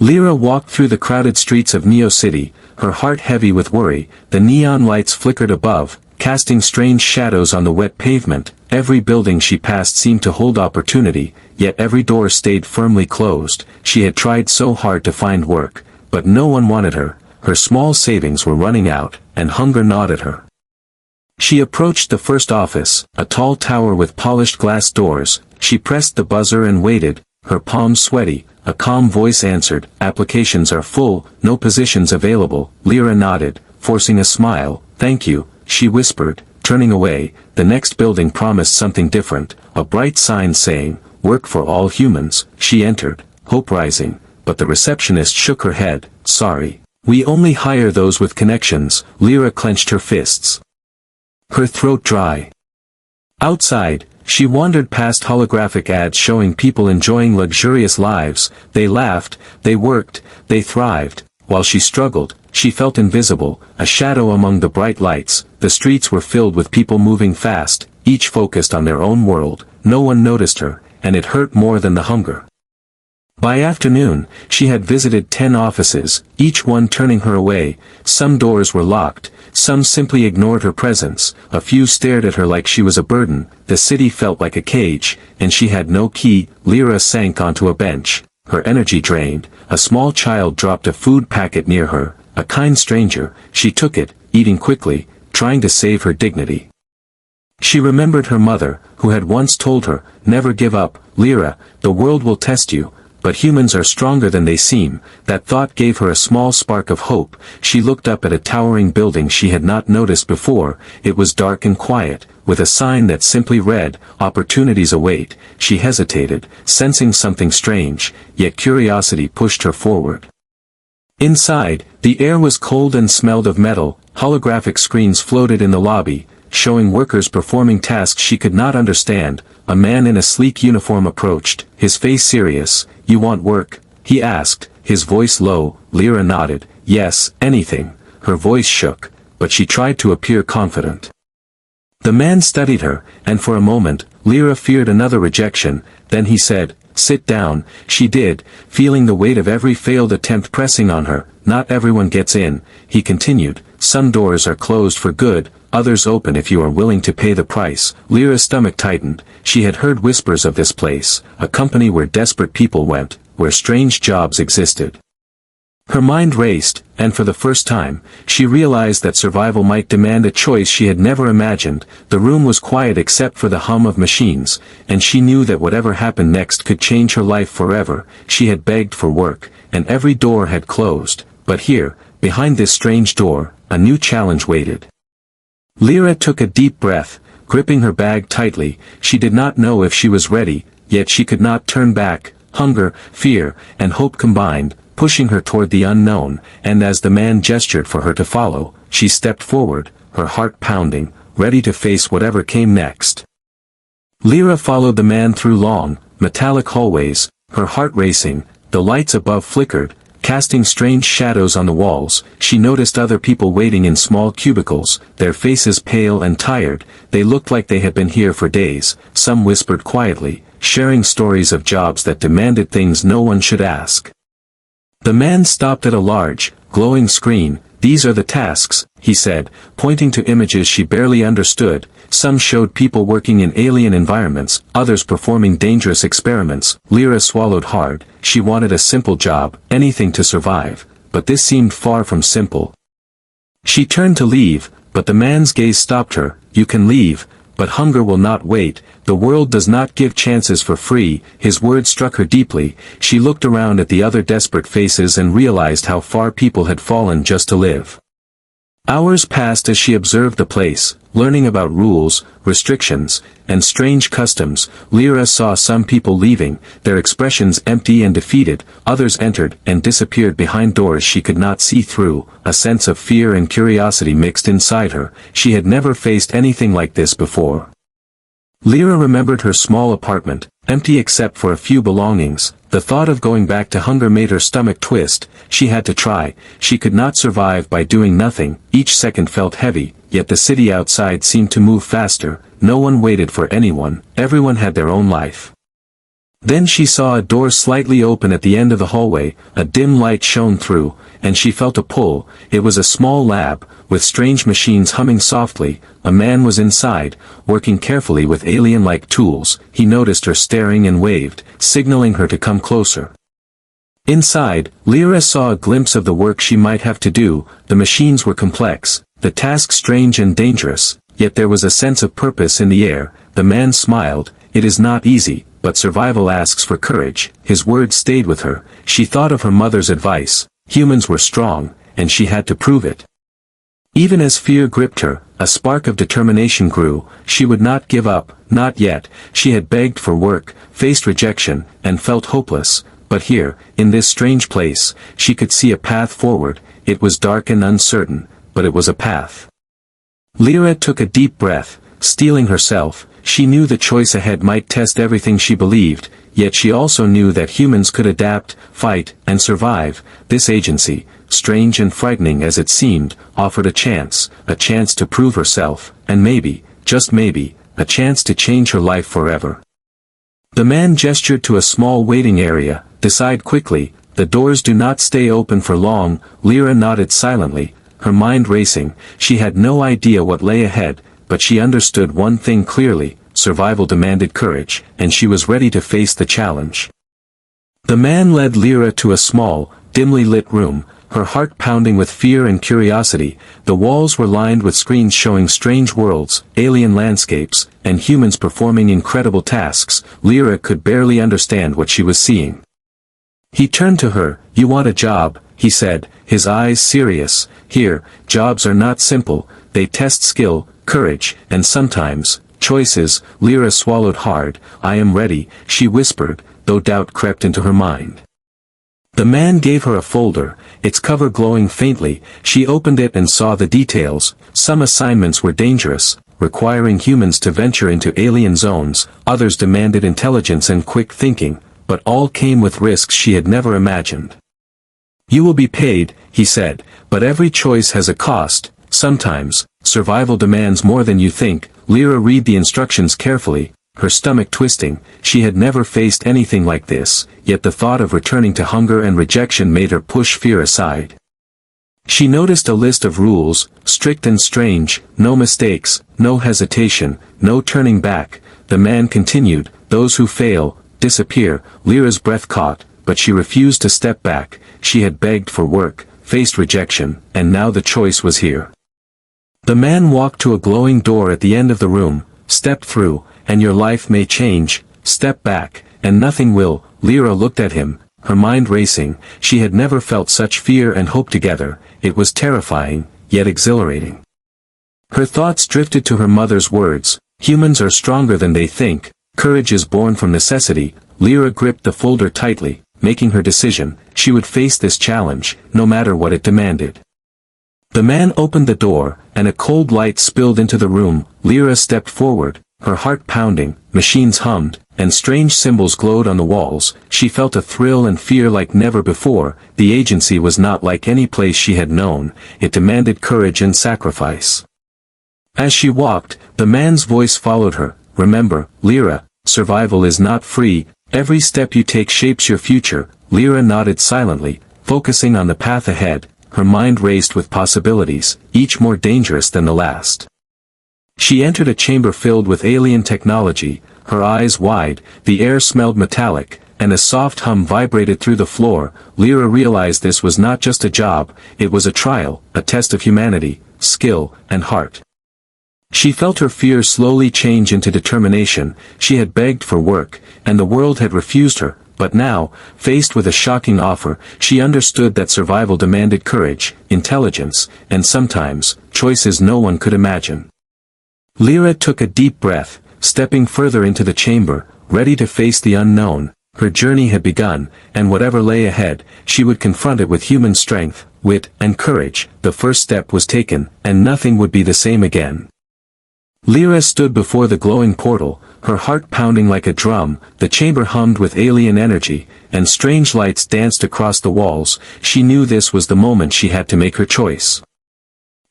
Lyra walked through the crowded streets of Neo City, her heart heavy with worry. The neon lights flickered above, casting strange shadows on the wet pavement. Every building she passed seemed to hold opportunity, yet every door stayed firmly closed. She had tried so hard to find work, but no one wanted her. Her small savings were running out, and hunger gnawed at her. She approached the first office, a tall tower with polished glass doors. She pressed the buzzer and waited, her palms sweaty. A calm voice answered, "Applications are full, no positions available." Lyra nodded, forcing a smile. "Thank you," she whispered, turning away. The next building promised something different, a bright sign saying, "Work for all humans." She entered, hope rising, but the receptionist shook her head. "Sorry. We only hire those with connections." Lyra clenched her fists, her throat dry. Outside, she wandered past holographic ads showing people enjoying luxurious lives. They laughed, they worked, they thrived. While she struggled, she felt invisible, a shadow among the bright lights. The streets were filled with people moving fast, each focused on their own world. No one noticed her, and it hurt more than the hunger. By afternoon, she had visited 10 offices, each one turning her away. Some doors were locked, some simply ignored her presence, a few stared at her like she was a burden. The city felt like a cage, and she had no key. Lyra sank onto a bench, her energy drained. A small child dropped a food packet near her, a kind stranger. She took it, eating quickly, trying to save her dignity. She remembered her mother, who had once told her, "Never give up, Lyra, the world will test you, but humans are stronger than they seem." That thought gave her a small spark of hope. She looked up at a towering building she had not noticed before. It was dark and quiet, with a sign that simply read, "Opportunities await." She hesitated, sensing something strange, yet curiosity pushed her forward. Inside, the air was cold and smelled of metal. Holographic screens floated in the lobby, showing workers performing tasks she could not understand. A man in a sleek uniform approached, his face serious. "You want work?" he asked, his voice low. Lyra nodded. "Yes, anything." Her voice shook, but she tried to appear confident. The man studied her, and for a moment, Lyra feared another rejection. Then he said, "Sit down." She did, feeling the weight of every failed attempt pressing on her. "Not everyone gets in," he continued. "Some doors are closed for good, others open if you are willing to pay the price." Lyra's stomach tightened. She had heard whispers of this place, a company where desperate people went, where strange jobs existed. Her mind raced, and for the first time, she realized that survival might demand a choice she had never imagined. The room was quiet except for the hum of machines, and she knew that whatever happened next could change her life forever. She had begged for work, and every door had closed, but here, behind this strange door, a new challenge waited. Lyra took a deep breath, gripping her bag tightly. She did not know if she was ready, yet she could not turn back. Hunger, fear, and hope combined, pushing her toward the unknown, and as the man gestured for her to follow, she stepped forward, her heart pounding, ready to face whatever came next. Lyra followed the man through long, metallic hallways, her heart racing. The lights above flickered, casting strange shadows on the walls. She noticed other people waiting in small cubicles, their faces pale and tired. They looked like they had been here for days. Some whispered quietly, sharing stories of jobs that demanded things no one should ask. The man stopped at a large, glowing screen. "These are the tasks," he said, pointing to images she barely understood. Some showed people working in alien environments, others performing dangerous experiments. Lyra swallowed hard. She wanted a simple job, anything to survive, but this seemed far from simple. She turned to leave, but the man's gaze stopped her. "You can leave, but hunger will not wait. The world does not give chances for free." His words struck her deeply. She looked around at the other desperate faces and realized how far people had fallen just to live. Hours passed as she observed the place, learning about rules, restrictions, and strange customs. Lyra saw some people leaving, their expressions empty and defeated. Others entered and disappeared behind doors she could not see through. A sense of fear and curiosity mixed inside her. She had never faced anything like this before. Lyra remembered her small apartment, empty except for a few belongings. The thought of going back to hunger made her stomach twist. She had to try. She could not survive by doing nothing. Each second felt heavy, yet the city outside seemed to move faster. No one waited for anyone. Everyone had their own life. Then she saw a door slightly open at the end of the hallway, a dim light shone through, and she felt a pull. It was a small lab, with strange machines humming softly. A man was inside, working carefully with alien-like tools. He noticed her staring and waved, signaling her to come closer. Inside, Lyra saw a glimpse of the work she might have to do. The machines were complex, the task strange and dangerous, yet there was a sense of purpose in the air. The man smiled. It is not easy, but survival asks for courage. His words stayed with her. She thought of her mother's advice. Humans were strong, and she had to prove it. Even as fear gripped her, a spark of determination grew. She would not give up, not yet. She had begged for work, faced rejection, and felt hopeless. But here, in this strange place, she could see a path forward. It was dark and uncertain, but it was a path. Lyra took a deep breath, steeling herself. She knew the choice ahead might test everything she believed, yet she also knew that humans could adapt, fight, and survive. This agency, strange and frightening as it seemed, offered a chance to prove herself, and maybe, just maybe, a chance to change her life forever. The man gestured to a small waiting area. Decide quickly, the doors do not stay open for long. Lyra nodded silently, her mind racing. She had no idea what lay ahead, but she understood one thing clearly: survival demanded courage, and she was ready to face the challenge. The man led Lyra to a small, dimly lit room, her heart pounding with fear and curiosity. The walls were lined with screens showing strange worlds, alien landscapes, and humans performing incredible tasks. Lyra could barely understand what she was seeing. He turned to her. "You want a job," he said, his eyes serious. "Here, jobs are not simple. They test skill, courage, and sometimes, choices." Lyra swallowed hard. "I am ready," she whispered, though doubt crept into her mind. The man gave her a folder, its cover glowing faintly. She opened it and saw the details. Some assignments were dangerous, requiring humans to venture into alien zones. Others demanded intelligence and quick thinking, but all came with risks she had never imagined. "You will be paid," he said, "but every choice has a cost. Sometimes, survival demands more than you think." Lyra read the instructions carefully, her stomach twisting. She had never faced anything like this, yet the thought of returning to hunger and rejection made her push fear aside. She noticed a list of rules, strict and strange: no mistakes, no hesitation, no turning back. The man continued, "Those who fail, disappear." Lyra's breath caught, but she refused to step back. She had begged for work, faced rejection, and now the choice was here. The man walked to a glowing door at the end of the room. "Step through, and your life may change. Step back, and nothing will." Lyra looked at him, her mind racing. She had never felt such fear and hope together. It was terrifying, yet exhilarating. Her thoughts drifted to her mother's words: "Humans are stronger than they think. Courage is born from necessity." Lyra gripped the folder tightly, making her decision. She would face this challenge, no matter what it demanded. The man opened the door, and a cold light spilled into the room. Lyra stepped forward, her heart pounding. Machines hummed, and strange symbols glowed on the walls. She felt a thrill and fear like never before. The agency was not like any place she had known. It demanded courage and sacrifice. As she walked, the man's voice followed her. "Remember, Lyra, survival is not free. Every step you take shapes your future." Lyra nodded silently, focusing on the path ahead. Her mind raced with possibilities, each more dangerous than the last. She entered a chamber filled with alien technology, her eyes wide. The air smelled metallic, and a soft hum vibrated through the floor. Lyra realized this was not just a job, it was a trial, a test of humanity, skill, and heart. She felt her fears slowly change into determination. She had begged for work, and the world had refused her. But now, faced with a shocking offer, she understood that survival demanded courage, intelligence, and sometimes, choices no one could imagine. Lyra took a deep breath, stepping further into the chamber, ready to face the unknown. Her journey had begun, and whatever lay ahead, she would confront it with human strength, wit, and courage. The first step was taken, and nothing would be the same again. Lyra stood before the glowing portal, her heart pounding like a drum. The chamber hummed with alien energy, and strange lights danced across the walls. She knew this was the moment she had to make her choice.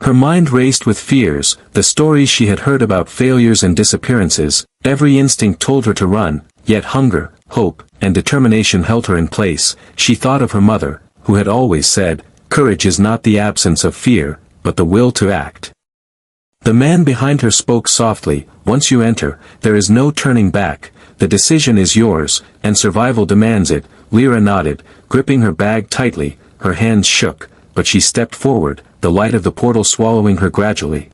Her mind raced with fears, the stories she had heard about failures and disappearances. Every instinct told her to run, yet hunger, hope, and determination held her in place. She thought of her mother, who had always said, "Courage is not the absence of fear, but the will to act." The man behind her spoke softly, "Once you enter, there is no turning back. The decision is yours, and survival demands it." Lyra nodded, gripping her bag tightly. Her hands shook, but she stepped forward, the light of the portal swallowing her gradually.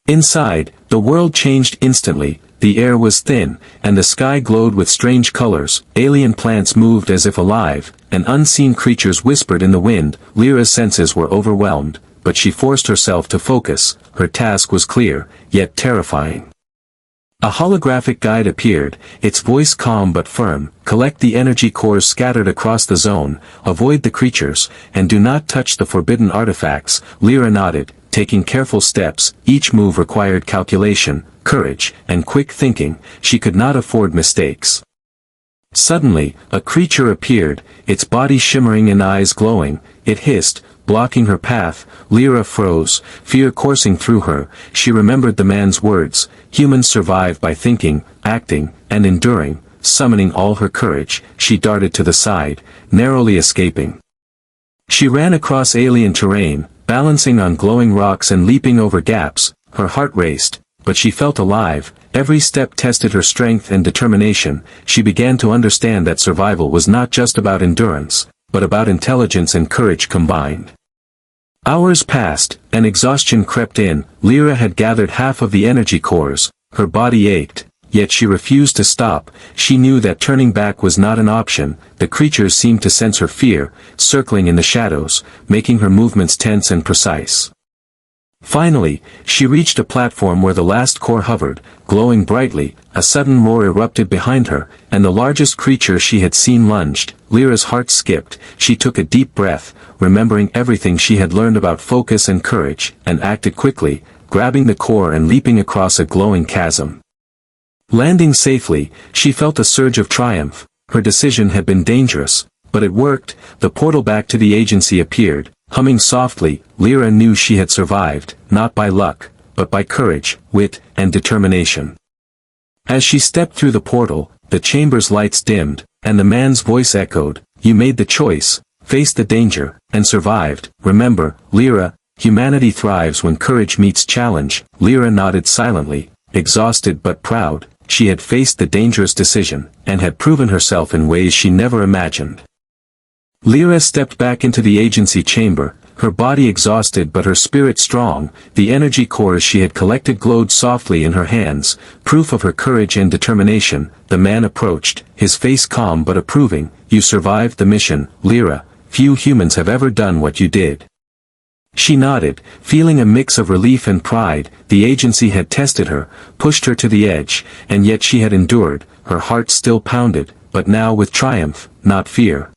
Inside, the world changed instantly. The air was thin, and the sky glowed with strange colors. Alien plants moved as if alive, and unseen creatures whispered in the wind. Lyra's senses were overwhelmed, but she forced herself to focus. Her task was clear, yet terrifying. A holographic guide appeared, its voice calm but firm. "Collect the energy cores scattered across the zone, avoid the creatures, and do not touch the forbidden artifacts." Lyra nodded, taking careful steps. Each move required calculation, courage, and quick thinking. She could not afford mistakes. Suddenly, a creature appeared, its body shimmering and eyes glowing. It hissed, blocking her path. Lyra froze, fear coursing through her. She remembered the man's words, "Humans survive by thinking, acting, and enduring." Summoning all her courage, she darted to the side, narrowly escaping. She ran across alien terrain, balancing on glowing rocks and leaping over gaps. Her heart raced, but she felt alive. Every step tested her strength and determination. She began to understand that survival was not just about endurance, but about intelligence and courage combined. Hours passed, and exhaustion crept in. Lyra had gathered half of the energy cores. Her body ached, yet she refused to stop. She knew that turning back was not an option. The creatures seemed to sense her fear, circling in the shadows, making her movements tense and precise. Finally, she reached a platform where the last core hovered, glowing brightly. A sudden roar erupted behind her, and the largest creature she had seen lunged. Lyra's heart skipped. She took a deep breath, remembering everything she had learned about focus and courage, and acted quickly, grabbing the core and leaping across a glowing chasm. Landing safely, she felt a surge of triumph. Her decision had been dangerous, but it worked. The portal back to the agency appeared, humming softly. Lyra knew she had survived, not by luck, but by courage, wit, and determination. As she stepped through the portal, the chamber's lights dimmed, and the man's voice echoed, "You made the choice, faced the danger, and survived. Remember, Lyra, humanity thrives when courage meets challenge." Lyra nodded silently, exhausted but proud. She had faced the dangerous decision, and had proven herself in ways she never imagined. Lyra stepped back into the agency chamber, her body exhausted but her spirit strong. The energy cores she had collected glowed softly in her hands, proof of her courage and determination. The man approached, his face calm but approving. "You survived the mission, Lyra. Few humans have ever done what you did." She nodded, feeling a mix of relief and pride. The agency had tested her, pushed her to the edge, and yet she had endured. Her heart still pounded, but now with triumph, not fear.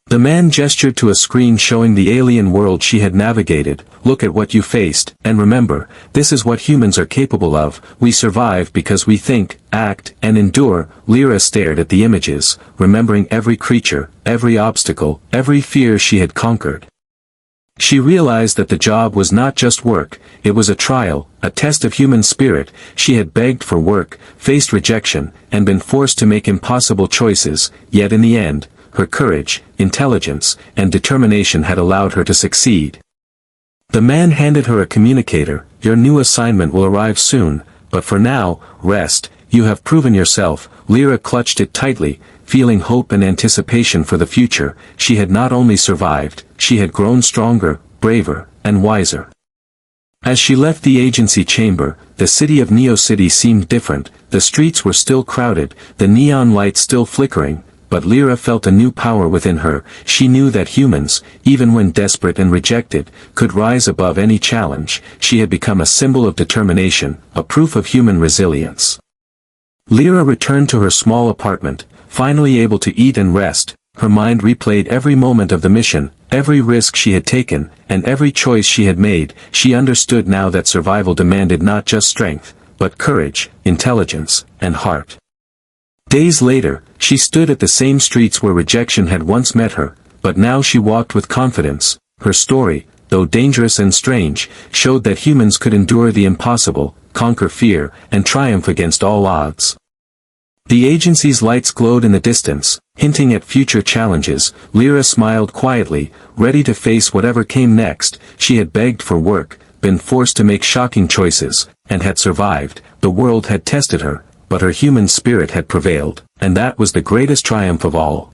The man gestured to a screen showing the alien world she had navigated. "Look at what you faced, and remember, this is what humans are capable of. We survive because we think, act, and endure." Lyra stared at the images, remembering every creature, every obstacle, every fear she had conquered. She realized that the job was not just work, it was a trial, a test of human spirit. She had begged for work, faced rejection, and been forced to make impossible choices, yet in the end, her courage, intelligence, and determination had allowed her to succeed. The man handed her a communicator. "Your new assignment will arrive soon, but for now, rest. You have proven yourself." Lyra clutched it tightly, feeling hope and anticipation for the future. She had not only survived, she had grown stronger, braver, and wiser. As she left the agency chamber, the city of Neo City seemed different. The streets were still crowded, the neon lights still flickering, but Lyra felt a new power within her. She knew that humans, even when desperate and rejected, could rise above any challenge. She had become a symbol of determination, a proof of human resilience. Lyra returned to her small apartment, finally able to eat and rest. Her mind replayed every moment of the mission, every risk she had taken, and every choice she had made. She understood now that survival demanded not just strength, but courage, intelligence, and heart. Days later, she stood at the same streets where rejection had once met her, but now she walked with confidence. Her story, though dangerous and strange, showed that humans could endure the impossible, conquer fear, and triumph against all odds. The agency's lights glowed in the distance, hinting at future challenges. Lyra smiled quietly, ready to face whatever came next. She had begged for work, been forced to make shocking choices, and had survived. The world had tested her, but her human spirit had prevailed, and that was the greatest triumph of all.